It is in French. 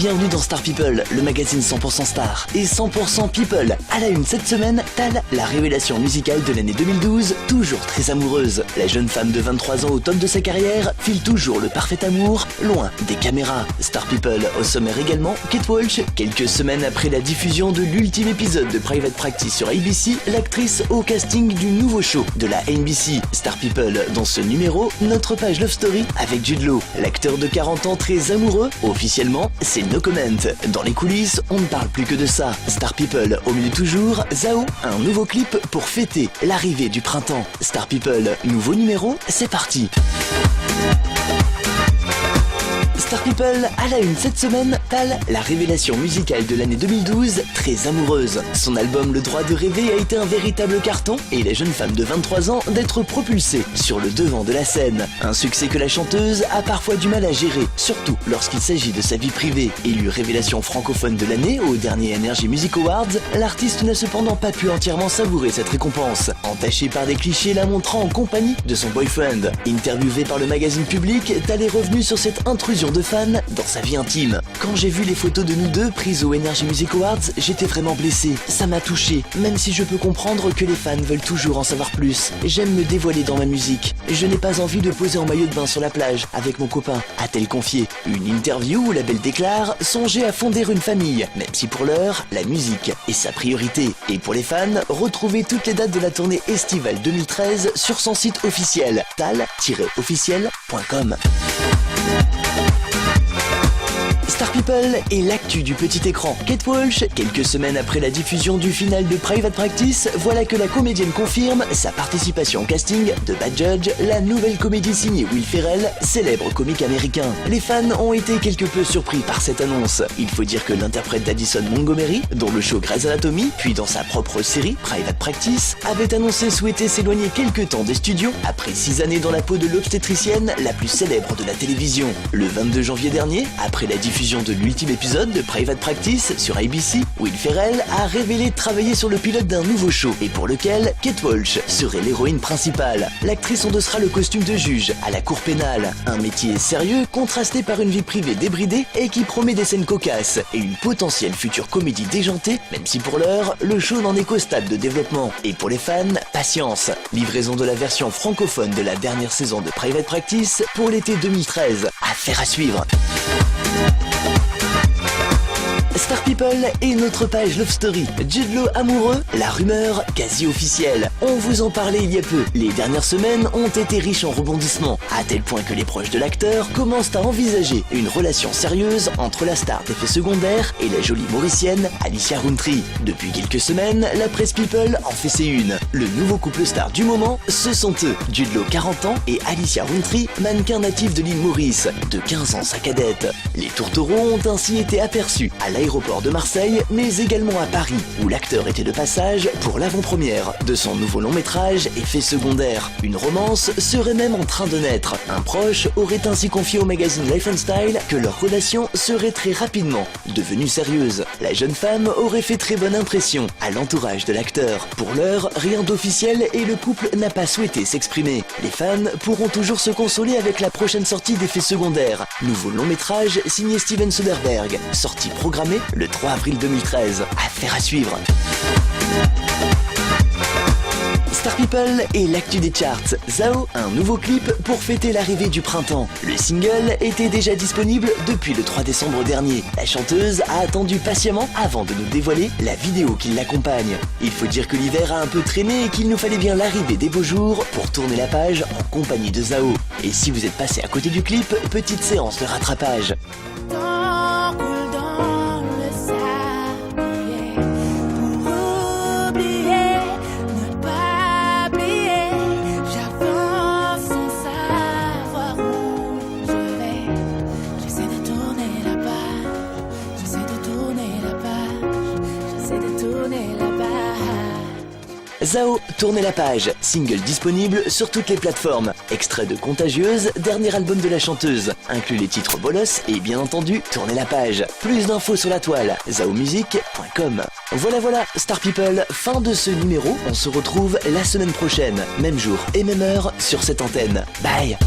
bienvenue dans Star People, le magazine 100% Star et 100% People. À la une cette semaine, Tal, la révélation musicale de l'année 2012, toujours très amoureuse. La jeune femme de 23 ans au top de sa carrière file toujours le parfait amour, loin des caméras. Star People au sommaire également, Kate Walsh. Quelques semaines après la diffusion de l'ultime épisode de Private Practice sur ABC, l'actrice au casting du nouveau show de la NBC. Star People, dans ce numéro, notre page Love Story avec Jude Law. L'acteur de 40 ans très amoureux, officiellement, c'est no comment. Dans les coulisses, on ne parle plus que de ça. Star People, au milieu toujours, Zao, un nouveau clip pour fêter l'arrivée du printemps. Star People, nouveau numéro, c'est parti. Star People, à la une cette semaine, Tal, la révélation musicale de l'année 2012, très amoureuse. Son album Le droit de rêver a été un véritable carton et la jeune femme de 23 ans d'être propulsée sur le devant de la scène. Un succès que la chanteuse a parfois du mal à gérer, surtout lorsqu'il s'agit de sa vie privée. Élue révélation francophone de l'année au dernier Energy Music Awards, l'artiste n'a cependant pas pu entièrement savourer cette récompense, entachée par des clichés la montrant en compagnie de son boyfriend. Interviewée par le magazine Public, Tal est revenue sur cette intrusion de fans dans sa vie intime. Quand j'ai vu les photos de nous deux prises au Energy Music Awards, j'étais vraiment blessé. Ça m'a touché, même si je peux comprendre que les fans veulent toujours en savoir plus. J'aime me dévoiler dans ma musique. Je n'ai pas envie de poser en maillot de bain sur la plage avec mon copain, a-t-elle confié. Une interview où la belle déclare songer à fonder une famille, même si pour l'heure, la musique est sa priorité. Et pour les fans, retrouvez toutes les dates de la tournée estivale 2013 sur son site officiel, tal-officiel.com. Star People et l'actu du petit écran. Kate Walsh, quelques semaines après la diffusion du final de Private Practice, voilà que la comédienne confirme sa participation au casting de Bad Judge, la nouvelle comédie signée Will Ferrell, célèbre comique américain. Les fans ont été quelque peu surpris par cette annonce. Il faut dire que l'interprète d'Addison Montgomery, dont le show Grey's Anatomy, puis dans sa propre série Private Practice, avait annoncé souhaiter s'éloigner quelque temps des studios après 6 années dans la peau de l'obstétricienne la plus célèbre de la télévision. Le 22 janvier dernier, après la diffusion de l'ultime épisode de Private Practice sur ABC, Will Ferrell a révélé travailler sur le pilote d'un nouveau show et pour lequel Kate Walsh serait l'héroïne principale. L'actrice endossera le costume de juge à la cour pénale, un métier sérieux contrasté par une vie privée débridée et qui promet des scènes cocasses et une potentielle future comédie déjantée, même si pour l'heure, le show n'en est qu'au stade de développement. Et pour les fans, patience. Livraison de la version francophone de la dernière saison de Private Practice pour l'été 2013. Affaire à suivre. Star People et notre page Love Story. Jude Law amoureux, la rumeur quasi officielle. On vous en parlait il y a peu. Les dernières semaines ont été riches en rebondissements, à tel point que les proches de l'acteur commencent à envisager une relation sérieuse entre la star d'effets secondaires et la jolie mauricienne Alicia Rountree. Depuis quelques semaines, la presse People en fait ses unes. Le nouveau couple star du moment, ce sont eux. Jude Law 40 ans et Alicia Rountree, mannequin natif de l'île Maurice, de 15 ans sa cadette. Les tourtereaux ont ainsi été aperçus à l'aéroport de Marseille, mais également à Paris, où l'acteur était de passage pour l'avant-première de son nouveau long-métrage Effets secondaires. Une romance serait même en train de naître. Un proche aurait ainsi confié au magazine Life & Style que leur relation serait très rapidement devenue sérieuse. La jeune femme aurait fait très bonne impression à l'entourage de l'acteur. Pour l'heure, rien d'officiel et le couple n'a pas souhaité s'exprimer. Les fans pourront toujours se consoler avec la prochaine sortie d'Effets secondaires. Nouveau long-métrage signé Steven Soderbergh, sortie programmée le 3 avril 2013. Affaire à suivre. Star People et l'actu des charts. Zao, un nouveau clip pour fêter l'arrivée du printemps. Le single était déjà disponible depuis le 3 décembre dernier. La chanteuse a attendu patiemment avant de nous dévoiler la vidéo qui l'accompagne. Il faut dire que l'hiver a un peu traîné et qu'il nous fallait bien l'arrivée des beaux jours pour tourner la page en compagnie de Zao. Et si vous êtes passé à côté du clip, petite séance de rattrapage. Zao, tournez la page, single disponible sur toutes les plateformes. Extrait de Contagieuse, dernier album de la chanteuse. Inclut les titres Bolos et bien entendu, tournez la page. Plus d'infos sur la toile, zaomusic.com. Voilà, Star People, fin de ce numéro. On se retrouve la semaine prochaine, même jour et même heure sur cette antenne. Bye.